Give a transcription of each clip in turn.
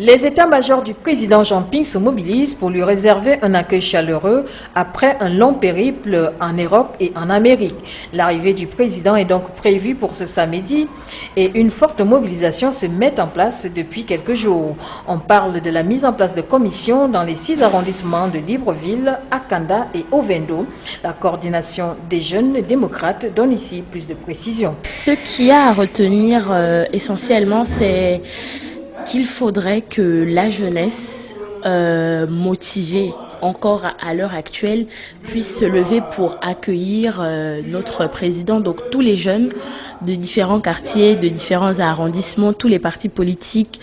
Les états-majors du président Jean Ping se mobilisent pour lui réserver un accueil chaleureux après un long périple en Europe et en Amérique. L'arrivée du président est donc prévue pour ce samedi et une forte mobilisation se met en place depuis quelques jours. On parle de la mise en place de commissions dans les 6 arrondissements de Libreville, Akanda et Ovendo. La coordination des jeunes démocrates donne ici plus de précisions. Ce qu'il y a à retenir essentiellement, c'est qu'il faudrait que la jeunesse motivée encore à l'heure actuelle puisse se lever pour accueillir notre président. Donc tous les jeunes de différents quartiers, de différents arrondissements, tous les partis politiques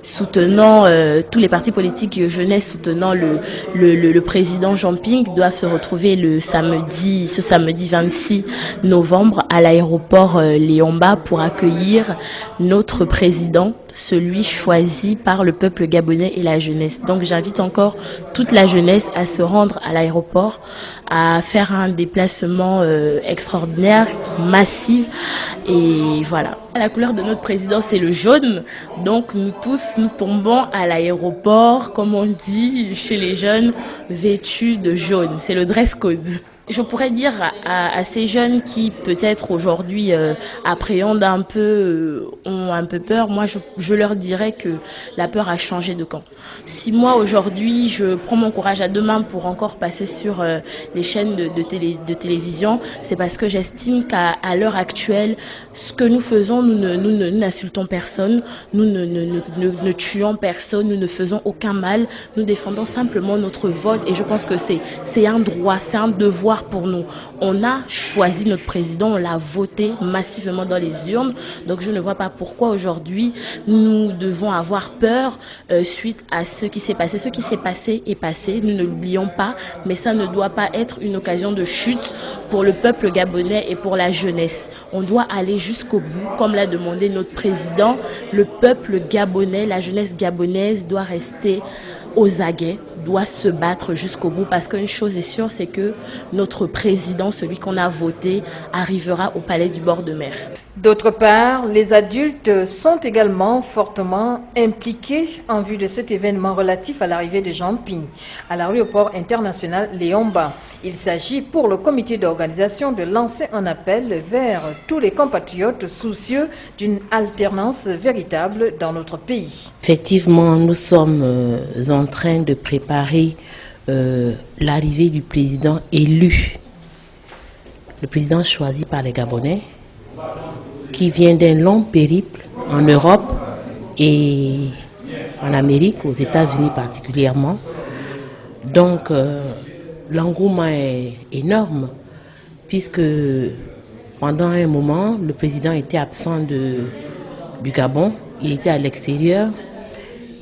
soutenant, tous les partis politiques jeunesse soutenant le président Jean Ping doivent se retrouver ce samedi 26 novembre à l'aéroport Léomba pour accueillir notre président, celui choisi par le peuple gabonais et la jeunesse. Donc j'invite encore toute la jeunesse à se rendre à l'aéroport, à faire un déplacement extraordinaire, massif, et voilà. La couleur de notre président, c'est le jaune, donc nous tous, nous tombons à l'aéroport, comme on dit chez les jeunes, vêtus de jaune. C'est le dress code. Je pourrais dire à ces jeunes qui peut-être aujourd'hui appréhendent un peu, ont un peu peur, moi je leur dirais que la peur a changé de camp. Si moi aujourd'hui je prends mon courage à deux mains pour encore passer sur les chaînes de télévision, c'est parce que j'estime qu'à l'heure actuelle, ce que nous faisons, nous n'insultons personne, nous ne tuons personne, nous ne faisons aucun mal, nous défendons simplement notre vote et je pense que c'est un droit, c'est un devoir pour nous. On a choisi notre président, on l'a voté massivement dans les urnes, donc je ne vois pas pourquoi aujourd'hui nous devons avoir peur suite à ce qui s'est passé. Ce qui s'est passé est passé, nous ne l'oublions pas, mais ça ne doit pas être une occasion de chute pour le peuple gabonais et pour la jeunesse. On doit aller jusqu'au bout, comme l'a demandé notre président. Le peuple gabonais, la jeunesse gabonaise doit rester aux aguets, doit se battre jusqu'au bout parce qu'une chose est sûre, c'est que notre président, celui qu'on a voté, arrivera au palais du bord de mer. D'autre part, les adultes sont également fortement impliqués en vue de cet événement relatif à l'arrivée de Jean Ping à l'aéroport international Léomba. Il s'agit pour le comité d'organisation de lancer un appel vers tous les compatriotes soucieux d'une alternance véritable dans notre pays. Effectivement, nous sommes en train de préparer l'arrivée du président élu, le président choisi par les Gabonais, qui vient d'un long périple en Europe et en Amérique, aux États-Unis particulièrement. Donc, l'engouement est énorme, puisque pendant un moment, le président était absent du Gabon, il était à l'extérieur.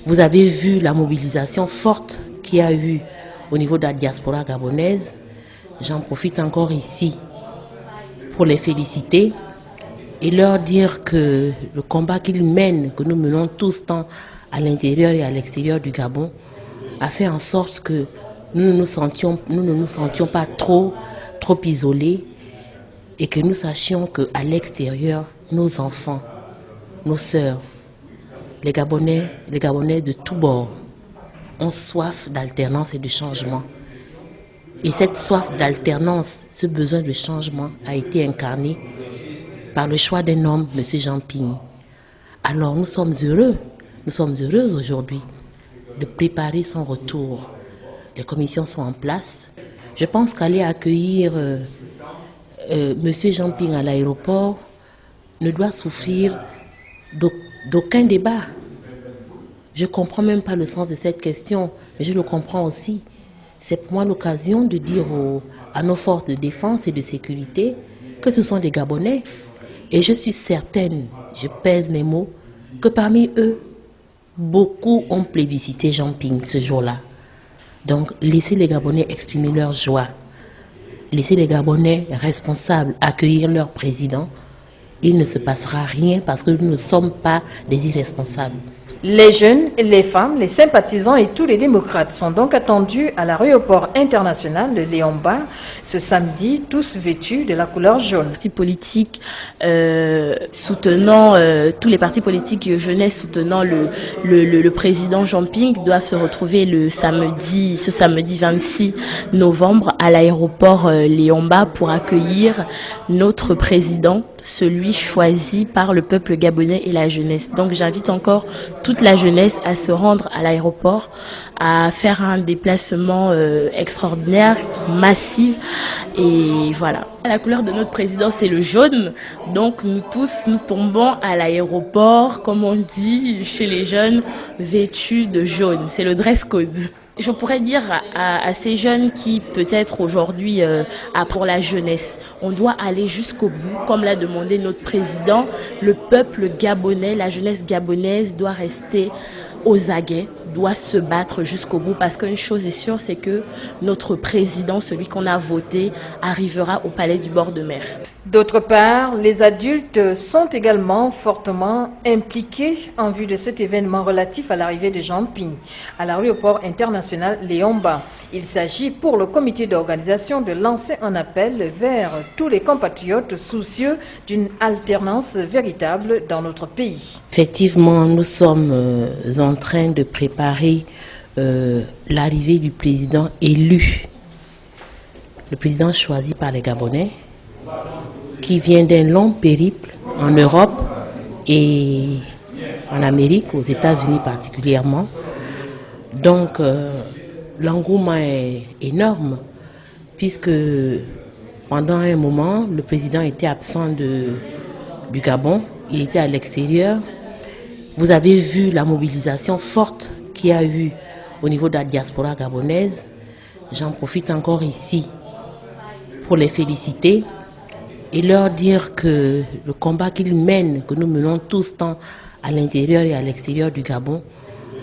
Vous avez vu la mobilisation forte qu'il y a eu au niveau de la diaspora gabonaise. J'en profite encore ici pour les féliciter et leur dire que le combat qu'ils mènent, que nous menons tous tant à l'intérieur et à l'extérieur du Gabon, a fait en sorte que nous ne nous sentions pas trop isolés et que nous sachions qu'à l'extérieur, nos enfants, nos sœurs, les Gabonais de tous bords ont soif d'alternance et de changement. Et cette soif d'alternance, ce besoin de changement a été incarné par le choix d'un homme, M. Jean Ping. Alors nous sommes heureux aujourd'hui de préparer son retour. Les commissions sont en place. Je pense qu'aller accueillir M. Jean Ping à l'aéroport ne doit souffrir d'aucun débat. Je ne comprends même pas le sens de cette question, mais je le comprends aussi. C'est pour moi l'occasion de dire à nos forces de défense et de sécurité que ce sont des Gabonais. Et je suis certaine, je pèse mes mots, que parmi eux, beaucoup ont plébiscité Jean Ping ce jour-là. Donc, laissez les Gabonais exprimer leur joie. Laissez les Gabonais responsables accueillir leur président. Il ne se passera rien parce que nous ne sommes pas des irresponsables. Les jeunes, les femmes, les sympathisants et tous les démocrates sont donc attendus à l'aéroport international de Léomba ce samedi, tous vêtus de la couleur jaune. Partis politiques soutenant tous les partis politiques jeunesse soutenant le président Jean-Ping doivent se retrouver ce samedi 26 novembre à l'aéroport Léomba pour accueillir notre président, celui choisi par le peuple gabonais et la jeunesse. Donc j'invite encore toute la jeunesse à se rendre à l'aéroport, à faire un déplacement extraordinaire, massif, et voilà. La couleur de notre président, c'est le jaune, donc nous tous, nous tombons à l'aéroport, comme on dit chez les jeunes, vêtus de jaune. C'est le dress code. Je pourrais dire à ces jeunes qui peut-être aujourd'hui pour la jeunesse, on doit aller jusqu'au bout, comme l'a demandé notre président. Le peuple gabonais, la jeunesse gabonaise doit rester aux aguets, doit se battre jusqu'au bout, parce qu'une chose est sûre, c'est que notre président, celui qu'on a voté, arrivera au palais du bord de mer. D'autre part, les adultes sont également fortement impliqués en vue de cet événement relatif à l'arrivée de Jean-Ping à l'aéroport international Léomba. Il s'agit pour le comité d'organisation de lancer un appel vers tous les compatriotes soucieux d'une alternance véritable dans notre pays. Effectivement, nous sommes en train de préparer l'arrivée du président élu, le président choisi par les Gabonais, qui vient d'un long périple en Europe et en Amérique, aux États-Unis particulièrement. Donc, l'engouement est énorme, puisque pendant un moment, le président était absent du Gabon, il était à l'extérieur. Vous avez vu la mobilisation forte qu'il y a eu au niveau de la diaspora gabonaise. J'en profite encore ici pour les féliciter et leur dire que le combat qu'ils mènent, que nous menons tous tant à l'intérieur et à l'extérieur du Gabon,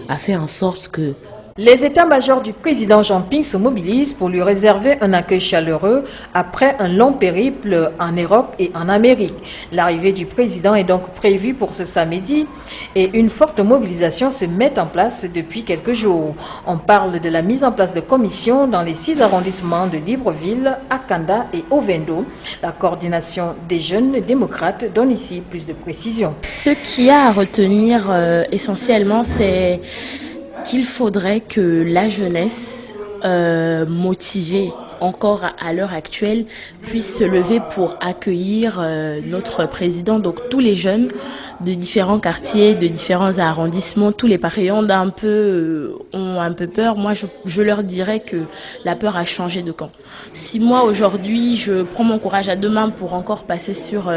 a fait en sorte que les états-majors du président Jean-Ping se mobilisent pour lui réserver un accueil chaleureux après un long périple en Europe et en Amérique. L'arrivée du président est donc prévue pour ce samedi et une forte mobilisation se met en place depuis quelques jours. On parle de la mise en place de commissions dans les 6 arrondissements de Libreville, Akanda et Ovendo. La coordination des jeunes démocrates donne ici plus de précisions. Ce qu'il y a à retenir essentiellement, c'est qu'il faudrait que la jeunesse motivée encore à l'heure actuelle puisse se lever pour accueillir notre président. Donc tous les jeunes de différents quartiers, de différents arrondissements, tous les pareillons ont un peu peur. Moi, je leur dirais que la peur a changé de camp. Si moi, aujourd'hui, je prends mon courage à deux mains pour encore passer sur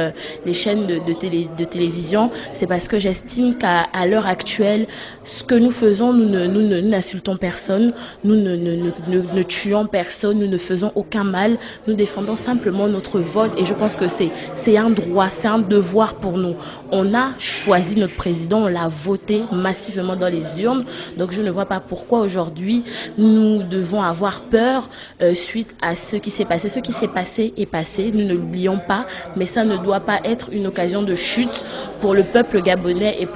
les chaînes de télévision, c'est parce que j'estime qu'à l'heure actuelle, ce que nous faisons, nous n'insultons personne, nous ne tuons personne, nous ne faisons aucun mal, nous défendons simplement notre vote et je pense que c'est un droit, c'est un devoir pour nous. On a choisi notre président, on l'a voté massivement dans les urnes, donc je ne vois pas pourquoi aujourd'hui nous devons avoir peur suite à ce qui s'est passé. Ce qui s'est passé est passé, nous ne l'oublions pas, mais ça ne doit pas être une occasion de chute pour le peuple gabonais et